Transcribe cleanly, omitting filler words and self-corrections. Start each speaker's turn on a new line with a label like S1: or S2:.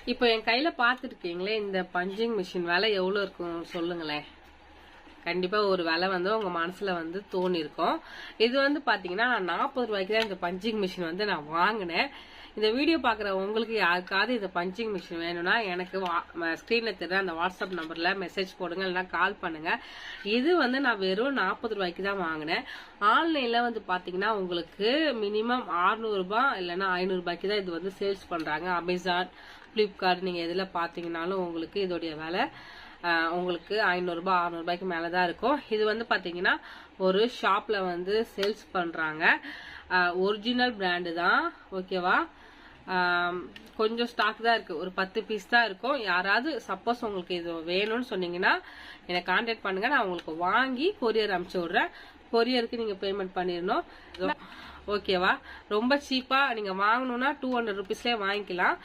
S1: இப்போ என் கையில பாத்துருக்கீங்களே இந்த பஞ்சிங் மிஷின் விலை எவ்வளவு இருக்கும் சொல்லுங்களேன். கண்டிப்பா ஒரு விலை வந்து உங்க மனசுல வந்து தோணி இருக்கும். இது வந்து பாத்தீங்கன்னா நான் 40 ரூபாய்க்கு தான் இந்த பஞ்சிங் மிஷின் வந்து நான் வாங்கினேன். இந்த வீடியோ பாக்குற உங்களுக்கு யாருக்காவது இந்த பஞ்சிங் மிஷின் வேணும்னா எனக்கு ஸ்கிரீன்ல தெரியற அந்த வாட்ஸ்அப் நம்பர்ல மெசேஜ் போடுங்க, இல்லைன்னா கால் பண்ணுங்க. இது வந்து நான் வெறும் 40 ரூபாய்க்கு தான் வாங்கினேன். ஆன்லைன்ல வந்து பாத்தீங்கன்னா உங்களுக்கு மினிமம் 600 ரூபாய் இல்லைன்னா 500 ரூபாய்க்கு தான் இது வந்து சேல்ஸ் பண்றாங்க. அமேசான், பிளிப்கார்ட் நீங்க எதுல பாத்தீங்கன்னாலும் உங்களுக்கு இதோடைய விலை உங்களுக்கு 500 ரூபாய் 600 ரூபாய்க்கு மேலதான் இருக்கும். இது வந்து பாத்தீங்கன்னா ஒரு ஷாப்ல வந்து சேல்ஸ் பண்றாங்க. ஒரிஜினல் பிராண்டு தான், ஓகேவா. கொஞ்சம் ஸ்டாக் தான் இருக்கு, ஒரு 10 பீஸ் தான் இருக்கும். யாராவது சப்போஸ் உங்களுக்கு இது வேணும்னு சொன்னீங்கன்னா என்னை கான்டாக்ட் பண்ணுங்க, நான் உங்களுக்கு வாங்கி கொரியர் அனுப்பிச்சு விடுறேன். கொரியருக்கு நீங்க பேமெண்ட் பண்ணிடணும், ஓகேவா. ரொம்ப சீப்பா நீங்க வாங்கணும்னா 200 ருபீஸ்லயே வாங்கிக்கலாம்.